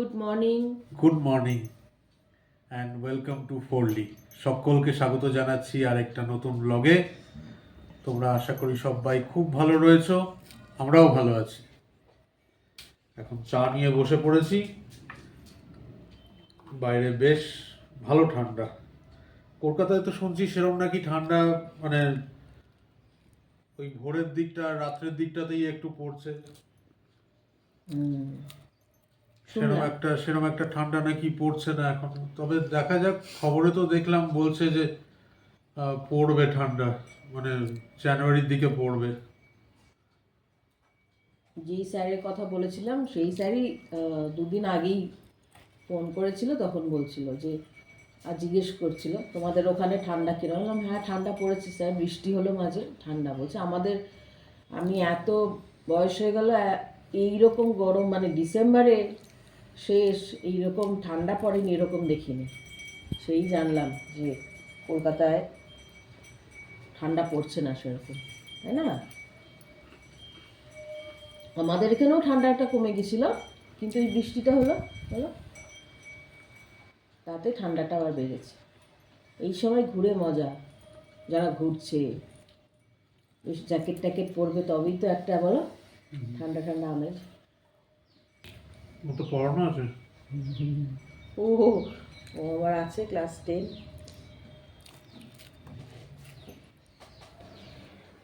Good morning. Good morning and welcome to ফোরলি। সকলকে স্বাগত জানাচ্ছি আর একটা নতুন ব্লগে। তোমরা আশা করি সবাই খুব ভালো রয়েছো, আমরাও ভালো আছি। এখন চা নিয়ে বসে পড়েছি। বাইরে বেশ ভালো ঠান্ডা। কলকাতায় তো শুনছি সেরকম নাকি ঠান্ডা, মানে ওই ভোরের দিকটা রাত্রের দিকটাতেই একটু পড়ছে। সেরকম একটা ঠান্ডা নাকি পড়ছে না এখন। তবে দেখা যাক, খবরে তো দেখলাম বলছে যে পড়বে ঠান্ডা, মানে জানুয়ারির দিকে পড়বে। যেই স্যারের কথা বলেছিলাম সেই স্যারই দুদিন আগেই ফোন করেছিল, তখন বলছিল যে আর জিজ্ঞেস করছিল তোমাদের ওখানে ঠান্ডা কিরকম। বললাম হ্যাঁ ঠান্ডা পড়েছে স্যার, বৃষ্টি হলো মাঝে, ঠান্ডা। বলছে আমাদের, আমি এত বয়স হয়ে গেল এইরকম গরম, মানে ডিসেম্বরে শেষ এইরকম ঠান্ডা পড়েনি, এরকম দেখিনি। সেই জানলাম যে কলকাতায় ঠান্ডা পড়ছে না সেরকম, তাই না? আমাদের এখানেও ঠান্ডাটা কমে গেছিলো, কিন্তু এই বৃষ্টিটা হলো তাতে ঠান্ডাটা আবার বেড়েছে। এই সময় ঘুরে মজা, যারা ঘুরছে বেশ জ্যাকেট ট্যাকেট পরবে, তবেই তো একটা বলো ঠান্ডা ঠান্ডা আমেজ। তো পড়ানো আছে। ও ও আবার আছে ক্লাস 10।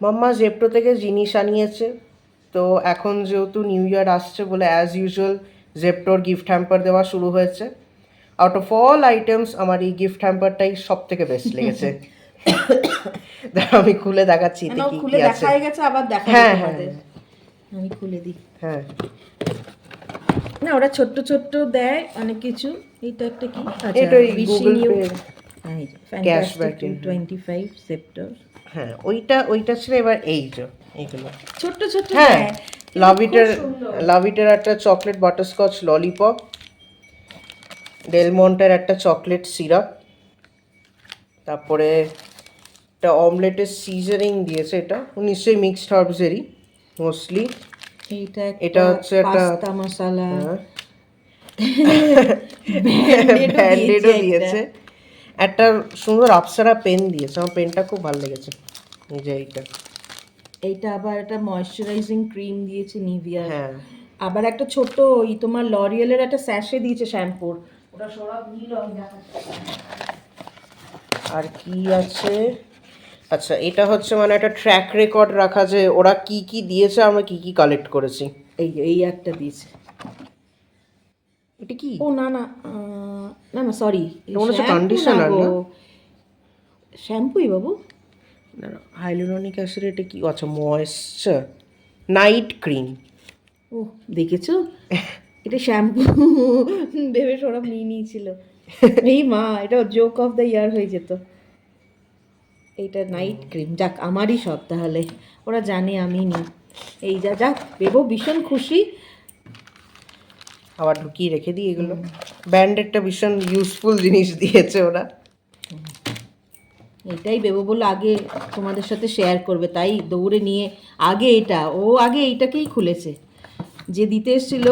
মাম্মা জেপ্টো থেকে জিনিস আনিয়েছে, তো এখন যেহেতু নিউ ইয়ার আসছে বলে অ্যাজ ইউজুয়াল জেপ্টোর গিফট হ্যাম্পার দেওয়া শুরু হয়েছে। আউট অফ অল আইটেমস আমার এই গিফট হ্যাম্পারটাই সব থেকে বেস্ট লেগেছে। আমি খুলে দেখাচ্ছি এতে কি খুলে কি আছে। দেখাই গেছে, আবার দেখা হ্যাঁ তোমাদের। আমি খুলে দিই। হ্যাঁ, না ওরা ছোট্ট ছোট্ট দেয় অনেক কিছু। এইটা একটা কি? এটা গুগল পে ক্যাশব্যাক 25 সেপ্টেম্বর। হ্যাঁ, ওইটা ছিল। এবার এই যে এইগুলো ছোট্ট ছোট্ট হ্যাঁ, দেয়। লাভিটের একটা চকলেট বাটারস্কচ ললিপপ, ডেলমন্টের একটা চকলেট সিরাপ, তারপরে একটা অমলেটের সিজনিং দিয়েছে, এটা নিশ্চয়ই মিক্সড হার্বসেরই মোস্টলি। এটা হচ্ছে একটা পাস্তা মশলা, ব্যান্ডেডও দিয়েছে। একটা সুন্দর আপসারা পেন দিয়েছে, আমার পেনটা খুব ভালো লেগেছে। এই যে এইটা আবার একটা ময়শ্চারাইজিং ক্রিম দিয়েছে নিভিয়া। হ্যাঁ, আবার একটা ছোট ওই তোমার লরিয়েলের একটা স্যাশে দিয়েছে শ্যাম্পুর, ওটা সরব নিল। আমি দেখাচ্ছি আর কি আছে। আচ্ছা, এটা হচ্ছে মানে একটা ট্র্যাক রেকর্ড রাখা, যে ওরা কি কি দিয়েছে, আমরা কি কি কালেক্ট করেছি। এই একটা দিয়েছে। এটা কি? ও না না না না সরি, মনে হচ্ছে কন্ডিশনার না? শ্যাম্পুই বাবু। না না, হাইলুরনিক অ্যাসিড। এটা কি? আচ্ছা, ময়েশ্চার নাইট ক্রিম। ও দেখেছো, এটা শ্যাম্পু ভেবে সরব নিয়ে নিয়েছিল। এই মা, এটা জোক অফ দ্য ইয়ার হয়ে যেত। এইটা নাইট ক্রিম। যাক, আমারই সব তাহলে, ওরা জানে আমি নি। এই যাক বেবো ভীষণ খুশি। আবার ঢুকিয়ে রেখে দিই এগুলো। ব্যান্ডেডটা ভীষণ ইউজফুল জিনিস দিয়েছে ওরা। এটাই বেবো বললো আগে তোমাদের সাথে শেয়ার করবে, তাই দৌড়ে নিয়ে আগে আগে এইটাকেই খুলেছে। যে দিতে এসেছিল,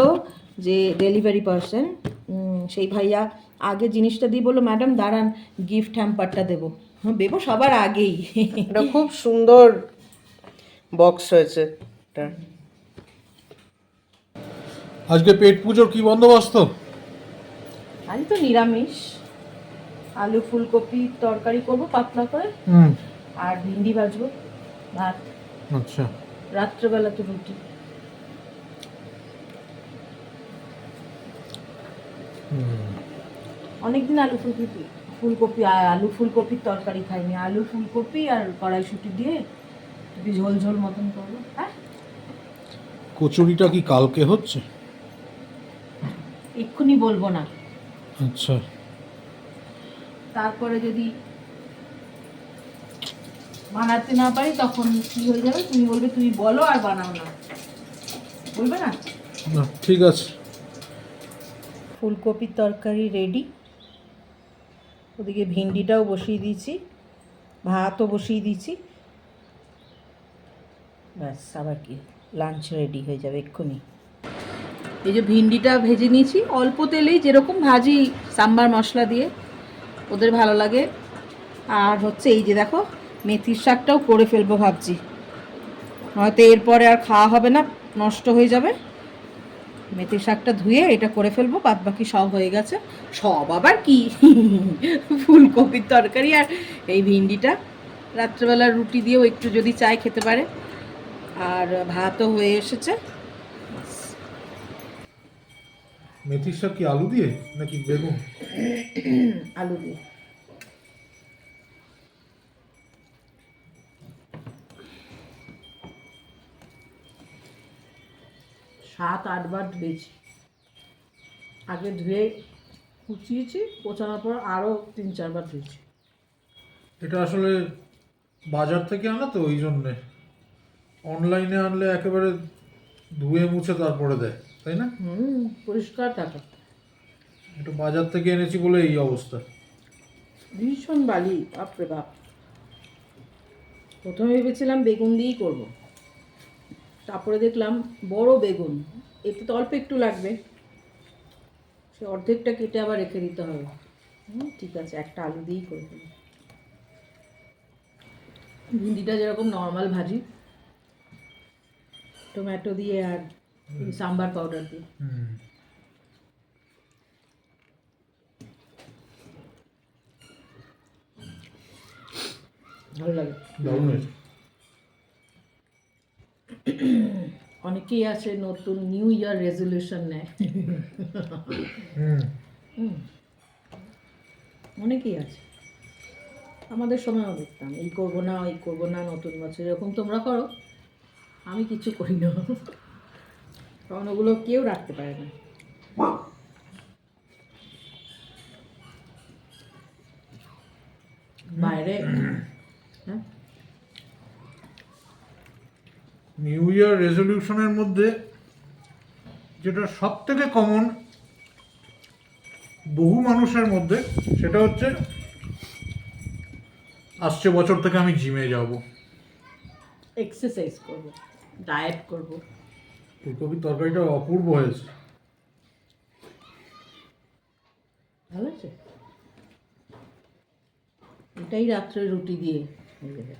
যে ডেলিভারি পার্সন, সেই ভাইয়া আগে জিনিসটা দিয়ে বললো ম্যাডাম দাঁড়ান গিফট হ্যাম্পারটা দেবো। বেবো সবার আগেই। এটা খুব সুন্দর বক্স হয়েছে এটা। আজকে পেট পুজোর কি বন্দোবস্ত? আজ তো নিরামিষ, আলু ফুলকপি তরকারি করবো পাতলা করে, আর ভিন্ডি ভাজবো, ভাত। আচ্ছা, রাত্রেবেলা তো রুটি। অনেকদিন আলু ফুলকপির তরকারি খাইনি। আলু ফুলকপি আর কড়াইশুঁটি দিয়ে একটু ঝোল ঝোল মতন করবো। হ্যাঁ, কচুরিটা কি কালকে হচ্ছে? এক্ষুনি বলবো না, আচ্ছা, তারপরে যদি বানাতে না পারি তখন কি হয়ে যাবে, তুমি বলবে তুমি বলো আর বানাও না, বলবে না? না ঠিক আছে। ফুলকপির তরকারি রেডি, ওদিকে ভিন্ডিটাও বসিয়ে দিয়েছি, ভাতও বসিয়ে দিয়েছি। ব্যাস, আবার কি লাঞ্চ রেডি হয়ে যাবে এক্ষুনি। এই যে ভিন্ডিটা ভেজে নিয়েছি অল্প তেলেই, যেরকম ভাজি সাম্বার মশলা দিয়ে ওদের ভালো লাগে। আর হচ্ছে এই যে দেখো মেথির শাকটাও করে ফেলবো ভাবছি, হয়তো এরপরে আর খাওয়া হবে না, নষ্ট হয়ে যাবে। মেথির শাকটা ধুয়ে এটা করে ফেলবো, বাদ বাকি সব হয়ে গেছে। সব আবার কি ফুলকপির তরকারি আর এই ভিন্ডিটা, রাত্রেবেলা রুটি দিয়েও একটু যদি চায় খেতে পারে। আর ভাতও হয়ে এসেছে। মেথির শাক কি আলু দিয়ে নাকি বেগুন? আলু দিয়ে। সাত আটবার ধুয়েছি, আগে ধুয়ে কুচিয়েছি, কোচানোর পর আরও 3-4বার ধুয়েছি। এটা আসলে বাজার থেকে আনা তো, ওই জন্যে। অনলাইনে আনলে একেবারে ধুয়ে মুছে তারপরে দেয়, তাই না? পরিষ্কার থাকে। এটা বাজার থেকে এনেছি বলে এই অবস্থা। ভীষণ বালি, বাপরে বাপ। প্রথমে ভেবেছিলাম বেগুন দিয়েই করব, তারপরে দেখলাম বড় বেগুন, এতে তো অল্প একটু লাগবে, সে অর্ধেকটা কেটে আবার রেখে দিতে হবে। ঠিক আছে, একটা আলু দিয়েই করে ফেলি। ভিন্ডিটা যেরকম নর্মাল ভাজি, টমেটো দিয়ে আর সাম্বার পাউডার দিয়ে। ভালো লাগে। দারুণ হয়েছে। অনেকেই আছে নতুন নিউ ইয়ার রেজলিউশন নেয়, অনেকেই আছে। আমাদের সময়ও দেখতাম এই করবো না ওই করবো না, নতুন বছর এরকম তোমরা করো, আমি কিছু করি না, কারণ ওগুলো কেউ রাখতে পারে না। বাইরে হ্যাঁ, নিউ ইয়ার রেজলিউশনের মধ্যে যেটা সব থেকে কমন বহু মানুষের মধ্যে, সেটা হচ্ছে আসছে বছর থেকে আমি জিমে যাব, এক্সারসাইজ করবো, ডায়েট করবো। ফুলকপির তরকারিটা অপূর্ব হয়েছে। ভালো আছে, এটাই রাত্রে রুটি দিয়ে হয়ে যাবে।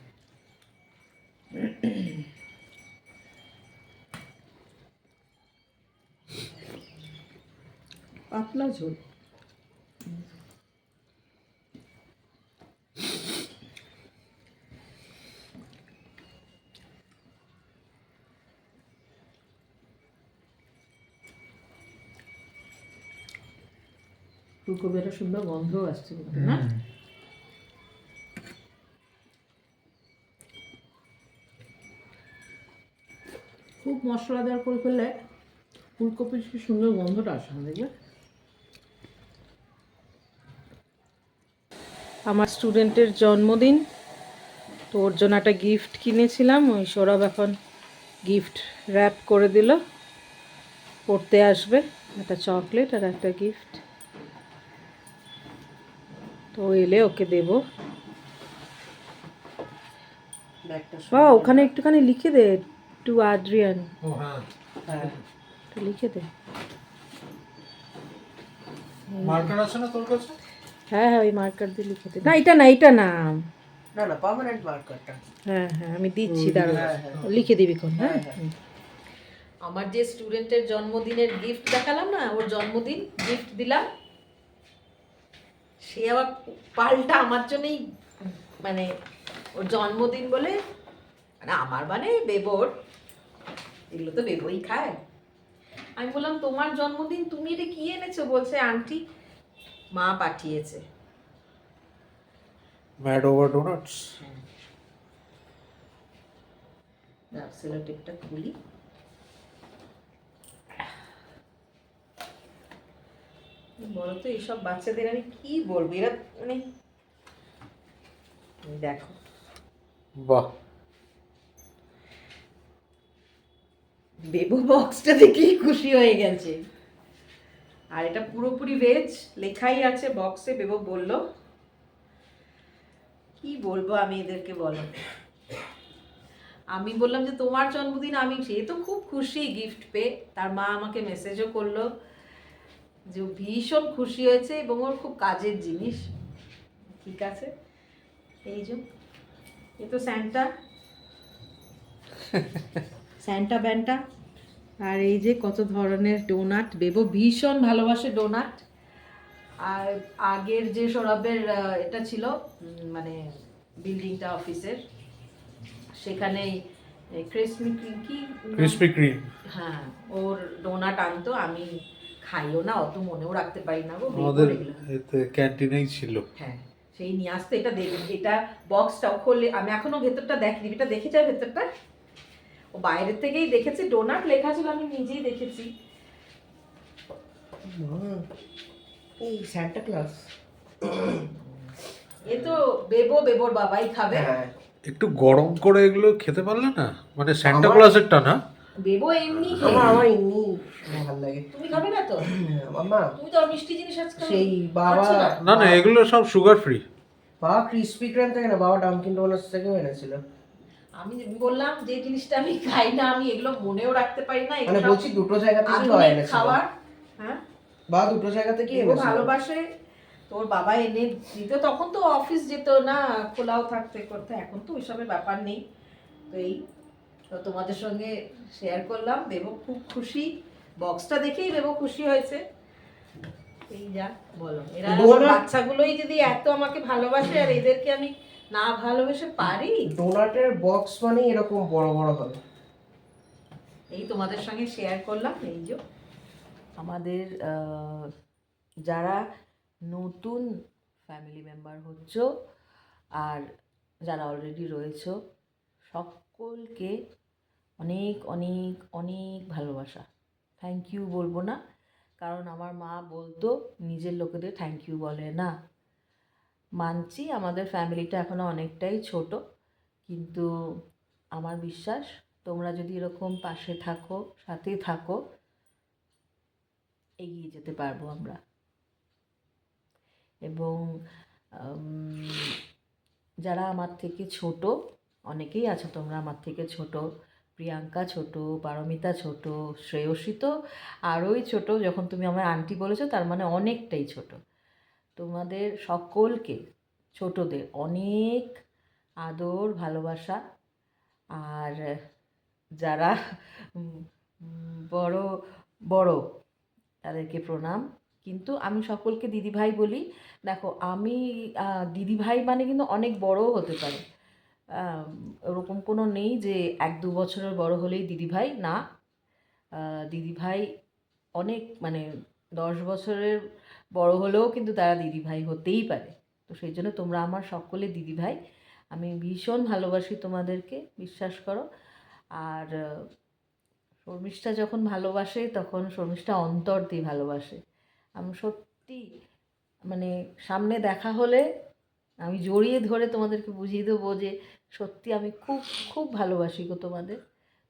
পাতলা ঝোল। ফুলকপি একটা সুন্দর গন্ধ আসছে কিন্তু, না? খুব মশলাদার করে ফেললে ফুলকপির কি সুন্দর গন্ধটা আসে না, দেখবে? আমার স্টুডেন্টের জন্মদিন, তো ওর জন্য একটা গিফট কিনেছিলাম, ওই সৌরভ এখন গিফট র্যাপ করে দিল, পড়তে আসবে, একটা চকলেট আর একটা গিফট। তো এলে ওকে দেব। বা ওখানে একটুখানি লিখে দে, টু আদ্রিয়ান, ও হ্যাঁ, একটু লিখে দে। মার্কার আছে না তোর কাছে? হ্যাঁ হ্যাঁ, ওই মার্কার দিয়ে লিখে দে। না এটা না, এটা না, না না, পার্মানেন্ট মার্কারটা। হ্যাঁ হ্যাঁ আমি দিচ্ছি, দাঁড়া, লিখে দিবি কোন। হ্যাঁ, আমার যে স্টুডেন্টের জন্মদিনের গিফট দেখালাম না, ওর জন্মদিন গিফট দিলাম, সে আবার পাল্টা আমার জন্যই, মানে ওর জন্মদিন বলে, মানে আমার মানে বেবোর, এগুলো তো বেবোই খায়। আমি বললাম তোমার জন্মদিন, তুমি এটা কি এনেছো? বলছে আন্টি মা পাঠিয়েছে। Mad over doughnuts. সেলো টেপটা খুলি। বলো তো এইসব বাচ্চাদের আমি কি বলবো, এরা মানে দেখো, বাহ, বেবো বক্সটা দেখেই খুশি হয়ে গেছে। আর এটা পুরোপুরি ভেজ, লেখাই আছে বক্সে, বেবো বলল। কি বলবো আমি এদেরকে, বলো? আমি বললাম যে তোমার জন্মদিন, আমি সে তো খুব খুশি গিফট পেয়ে। তার মা আমাকে মেসেজও করলো যে ও ভীষণ খুশি হয়েছে এবং ওর খুব কাজের জিনিস। ঠিক আছে, এই যে এ তো স্যান্টা স্যান্টা ব্যান্টা। আর এই যে কত ধরনের ডোনাট, বেবো ভীষণ ভালোবাসে ডোনাট। আর আগের যে সৌরভের এটা ছিল মানে বিল্ডিংটা অফিসের, সেখানেই ক্রিসপি কি ক্রিসপি ক্রিম। হ্যাঁ, ওর ডোনাট আনতো। আমি খাইও না, অত মনেও রাখতে পারি না গো, আমাদের বেগুন এগুলো। এতে ক্যান্টিনেই ছিল। হ্যাঁ, সেই নিয়ে আসতে। এটা দেখুন, এটা বক্সটাও খুললে, আমি এখনো ভেতরটা দেখিনি। এটা দেখে যায় ভেতরটা, ও বাইরের থেকেই দেখেছে। ডোনাট লেখা ছিল, আমি নিজেই দেখেছি। এই স্যান্টা ক্লাস। এ তো বেবোর বাবাই খাবে। হ্যাঁ, একটু গরম করে এগুলো খেতে পারলে না, মানে স্যান্টা আমার- ক্লজেরটা না। বেবো এমনি আমার এমনি ভালো লাগে। তুমি খাবে না তো? মামা তুমি তো আর মিষ্টি জিনিস আজকাল সেই বাবা খাচ্ছ না। না না, এগুলো সব সুগার ফ্রি। বাবা ক্রিসপি ক্রাম থেকে না, বাবা ডাঙ্কিন ডোনাটস থেকেও এনেছিল। আমি বললাম যে জিনিসটা আমি খাই না, আমি এগুলো মনেও রাখতে পারি না। মানে এগুলো বলছি দুটো জায়গা থেকেই আধুনিক হয় এনেছিল। খাবার। হ্যাঁ, বাবা দুটো জায়গা থেকেই বেবো এনেছিল। ভালোবাসে। তোর বাবা এনে দিত, তখন তো অফিস যেত না, খোলাও থাকতে করতে। এখন তো ওইসবের ব্যাপার নেই। তো এই তো তোমাদের সঙ্গে শেয়ার করলাম। বেবো খুব খুশি, বক্সটা দেখেই বেবো খুশি হয়েছে। এই যা বলো, এরা ডোনাট- বাচ্চাগুলোই যদি এত আমাকে ভালোবাসে, আর এদেরকে আমি না ভালোবেসে পারি? ডোনাটের বক্স মানে এরকম বড় বড় হবে। এই তোমাদের সঙ্গে শেয়ার করলাম। এই যে আমাদের যারা নতুন ফ্যামিলি মেম্বার হচ্ছ আর যারা অলরেডি রয়েছো, সকলকে অনেক অনেক অনেক ভালোবাসা। থ্যাংক ইউ বলবো না, কারণ আমার মা বলতো নিজের লোকেদের থ্যাংক ইউ বলে না। মানছি আমাদের ফ্যামিলিটা এখনও অনেকটাই ছোট, কিন্তু আমার বিশ্বাস তোমরা যদি এরকম পাশে থাকো, সাথে থাকো, এগিয়ে যেতে পারবো আমরা। এবং যারা আমার থেকে ছোট, অনেকেই আছো তোমরা আমার থেকে ছোট। প্রিয়াঙ্কা ছোট, পারমিতা ছোট, শ্রেয়সী তো আরোই ছোট। যখন তুমি আমায় আন্টি বলেছো, তার মানে অনেকটাই ছোট। তোমাদের সকলকে, ছোটদের অনেক আদর ভালোবাসা। আর যারা বড় বড় তাদেরকে প্রণাম। কিন্তু আমি সকলকে দিদিভাই বলি। দেখো, আমি দিদিভাই মানে কিন্তু অনেক বড়ও হতে পারে। ওরকম কোনো নেই যে 1-2 বছরের বড় হলেই দিদিভাই না। দিদিভাই অনেক, মানে 10 বছরের বড় হলেও কিন্তু তারা দিদিভাই হতেই পারে। তো সেই জন্য তোমরা আমার সকলে দিদিভাই। আমি ভীষণ ভালোবাসি তোমাদেরকে, বিশ্বাস করো। আর শর্মিষ্ঠা যখন ভালোবাসে, তখন শর্মিষ্ঠা অন্তর দিয়ে ভালোবাসে। আমি সত্যি, মানে সামনে দেখা হলে আমি জড়িয়ে ধরে তোমাদেরকে বুঝিয়ে দেবো যে সত্যি আমি খুব খুব ভালোবাসি গো তোমাদের।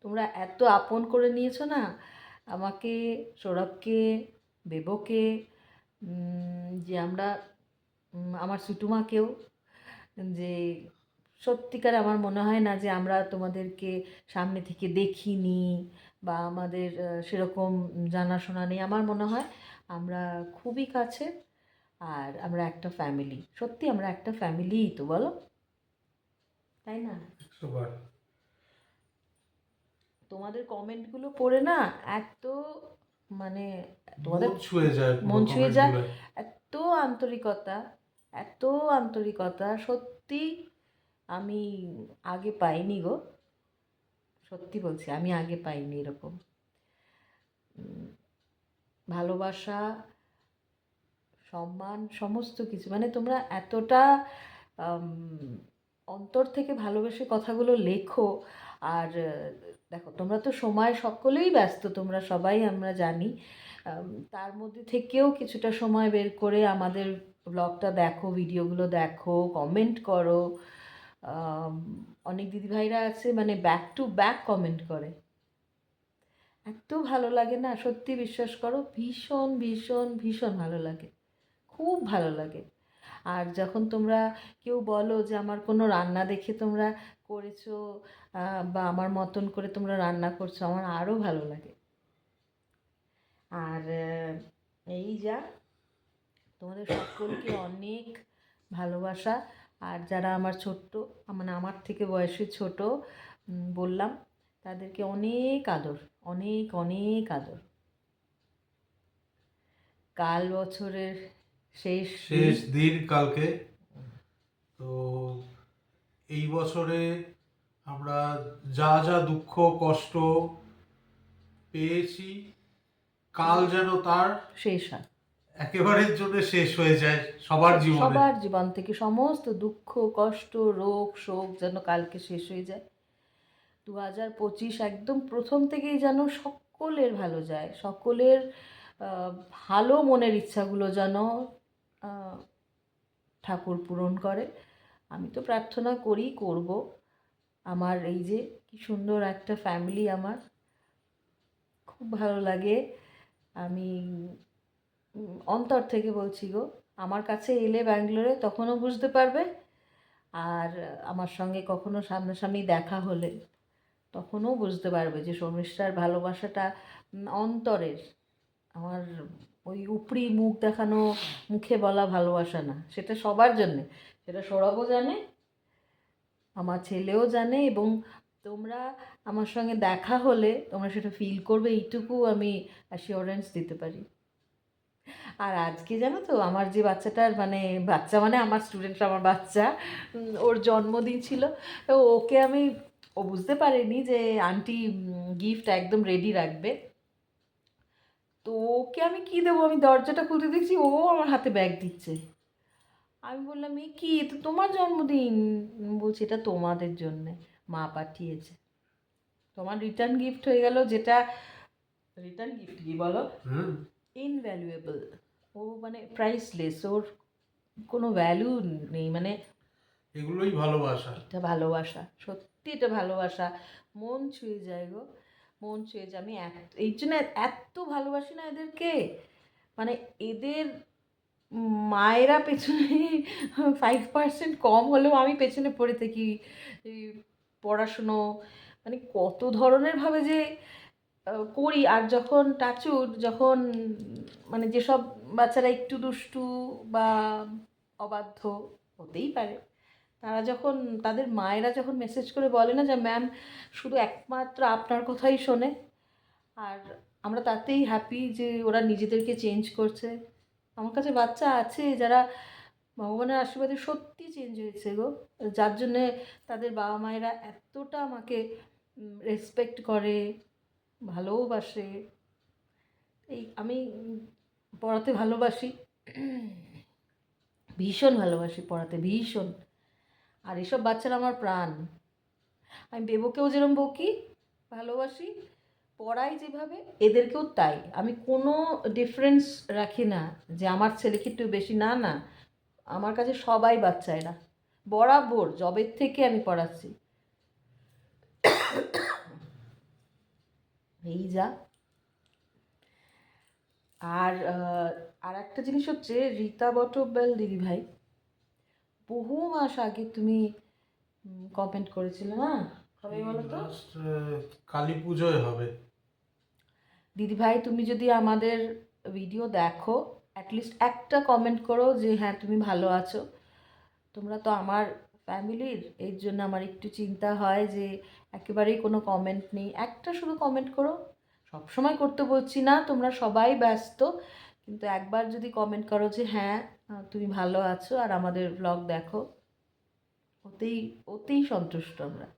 তোমরা এত আপন করে নিয়েছো না আমাকে, সৌরভকে, বেবোকে, যে আমরা, আমার সুটুমাকেও, যে সত্যিকার আমার মনে হয় না যে আমরা তোমাদেরকে সামনে থেকে দেখিনি বা আমাদের সেরকম জানাশোনা নেই। আমার মনে হয় আমরা খুবই কাছে, আর আমরা একটা ফ্যামিলি। সত্যি আমরা একটা ফ্যামিলিই তো, বলো তাই না? তোমাদের কমেন্টগুলো পড়ে না এত, মানে তোমাদের মন ছুঁয়ে যায়। এত আন্তরিকতা, এত আন্তরিকতা সত্যি আমি আগে পাইনি গো। সত্যি বলছি, আমি আগে পাইনি এরকম ভালোবাসা, সম্মান, সমস্ত কিছু। মানে তোমরা এতটা অন্তর থেকে ভালোবেসে কথাগুলো লেখো। আর দেখো, তোমরা তো সময় সকলেই ব্যস্ত, তোমরা সবাই আমরা জানি। তার মধ্যে থেকেও কিছুটা সময় বের করে আমাদের ব্লগটা দেখো, ভিডিওগুলো দেখো, কমেন্ট করো। অনেক দিদিভাইরা আছে মানে ব্যাক টু ব্যাক কমেন্ট করে। এত ভালো লাগে না, সত্যি বিশ্বাস করো, ভীষণ ভীষণ ভীষণ ভালো লাগে, খুব ভালো লাগে। আর যখন তোমরা কেউ বলো যে আমার কোনো রান্না দেখে তোমরা করেছো বা আমার মতন করে তোমরা রান্না করছো, আমার আরও ভালো লাগে। আর এই যা, তোমাদের সকলকে অনেক ভালোবাসা। আর যারা আমার ছোট্ট, মানে আমার থেকে বয়সে ছোট, বললাম, তাদেরকে অনেক আদর, অনেক অনেক আদর। কাল বছরের শেষ দিন কালকে। তো এই বছরে আমরা যা যা দুঃখ কষ্ট পেয়েছি, কাল যেন তার শেষ হয়, একেবারের জন্য শেষ হয়ে যায় সবার জীবনে। সবার জীবন থেকে সমস্ত দুঃখ কষ্ট রোগ শোক যেন কালকে শেষ হয়ে যায়। 2025 একদম প্রথম থেকেই যেন সকলের ভালো যায়, সকলের ভালো মনের ইচ্ছাগুলো যেন ঠাকুর পূরণ করে। আমি তো প্রার্থনা করব। আমার এই যে কি সুন্দর একটা ফ্যামিলি, আমার খুব ভালো লাগে। আমি অন্তর থেকে বলছি গো, আমার কাছে এলে ব্যাঙ্গালোরে তখনও বুঝতে পারবে, আর আমার সঙ্গে কখনো সামনাসামনি দেখা হলে তখনও বুঝতে পারবে যে শর্মিষ্ঠার ভালোবাসাটা অন্তরের। আমার ওই উপরি মুখ দেখানো, মুখে বলা ভালোবাসা না, সেটা সবার জন্যে। সেটা সৌরভও জানে, আমার ছেলেও জানে, এবং তোমরা আমার সঙ্গে দেখা হলে তোমরা সেটা ফিল করবে, এইটুকু আমি অ্যাসিওরেন্স দিতে পারি। আর আজকে জানো তো, আমার যে বাচ্চাটার, মানে বাচ্চা মানে আমার স্টুডেন্ট, আমার বাচ্চা, ওর জন্মদিন ছিল। তো ওকে আমি, ও বুঝতে পারেনি যে আন্টি গিফট একদম রেডি রাখবে। তো ওকে আমি কী দেবো, আমি দরজাটা খুলতে দেখছি ও আমার হাতে ব্যাগ দিচ্ছে। আমি বললাম, এ কি, তো তোমার জন্মদিন? বলছি, এটা তোমাদের জন্যে মা পাঠিয়েছে। তোমার রিটার্ন গিফট হয়ে গেল, যেটা রিটার্ন গিফট কি বলো, ইনভ্যালুয়েবল। ও মানে প্রাইসলেস, ওর কোনো ভ্যালু নেই। মানে এগুলোই ভালোবাসা। এটা ভালোবাসা, সত্যি এটা ভালোবাসা। মন ছুঁয়ে যায় গো, মন ছুঁয়ে যায়। আমি এই জন্য এত ভালোবাসি না এদেরকে। মানে এদের মায়েরা পেছনে 5% কম হলেও আমি পেছনে পড়ে থাকি। পড়াশুনো মানে কত ধরনের ভাবে যে করি। আর যখন টাচুড, যখন মানে যেসব বাচ্চারা একটু দুষ্টু বা অবাধ্য হতেই পারে, তারা যখন, তাদের মায়েরা যখন মেসেজ করে বলে না যে ম্যাম শুধু একমাত্র আপনার কথাই শোনে, আর আমরা তাতেই হ্যাপি যে ওরা নিজেদেরকে চেঞ্জ করছে। আমার কাছে বাচ্চা আছে যারা ভগবানের আশীর্বাদে সত্যি চেঞ্জ হয়েছে গো, যার জন্যে তাদের বাবা মায়েরা এতটা আমাকে রেসপেক্ট করে, ভালোবাসে। এই আমি পড়াতে ভালোবাসি, ভীষণ ভালোবাসি পড়াতে, ভীষণ। আর এসব বাচ্চারা আমার প্রাণ। আমি বেবোকেও যেরকম বকি, ভালোবাসি, পড়াই যেভাবে, এদেরকেও তাই। আমি কোনো ডিফারেন্স রাখি না যে আমার ছেলেকে একটু বেশি, না না, আমার কাছে সবাই বাচ্চা এরা, বরাবর জবের থেকে আমি পড়াচ্ছি। এই যা। আর একটা জিনিস হচ্ছে, রীতা বটব্যাল দিদিভাই, বহু মাস আগে তুমি কমেন্ট করেছিলে না, কবে বলো তো? কালী পুজোয় হবে। দিদিভাই, তুমি যদি আমাদের ভিডিও দেখো, অ্যাটলিস্ট একটা কমেন্ট করো যে হ্যাঁ তুমি ভালো আছো। তোমরা তো আমার ফ্যামিলির, এর জন্য আমার একটু চিন্তা হয় যে একেবারেই কোনো কমেন্ট নেই। একটা শুধু কমেন্ট করো, সবসময় করতে বলছি না, তোমরা সবাই ব্যস্ত, কিন্তু একবার যদি কমেন্ট করো যে হ্যাঁ তুমি ভালো আছো আর আমাদের ব্লগ দেখো, ওতেই সন্তুষ্ট আমরা।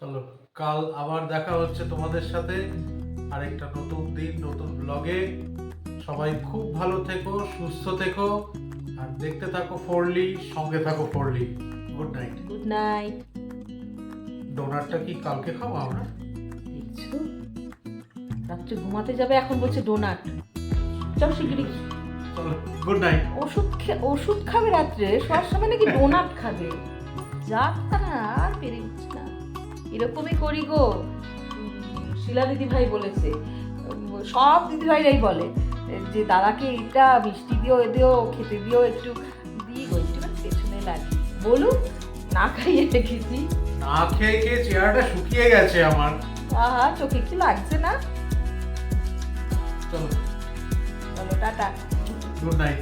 চলো, কাল আবার দেখা হচ্ছে তোমাদের সাথে আরেকটা নতুন দিন, নতুন ব্লগে। সবাই খুব ভালো থেকো, সুস্থ থেকো, আর দেখতে থাকো ফোরলি, সঙ্গে থাকো ফোরলি। Good night. Good night. ডোনাটটা কি কালকে খাবো আমরা? দেখছো, রাত্রে ঘুমাতে যাবে এখন বলছে ডোনাট। চল শিগগিরি। চলো, গুড নাইট। ওষুধ খাবে রাত্রে, শোয়ার সময় নাকি ডোনাট খাবে। যা না, আর পেরে উঠছি না। এরকমই করি গো, শিলা দিদিভাই বলেছে, সব দিদিভাইরাই বলে যে দাদাকে এটা মিষ্টি দিও এ দিও খেতে দিও একটু দিই একটু পেছনে লাগে বলুন না খাইয়ে রেখেছি। না খেয়ে খেয়ে চেহারাটা শুকিয়ে গেছে আমার। আহা চোখে কি লাগছে না? চলো চলো টাটা। Good night.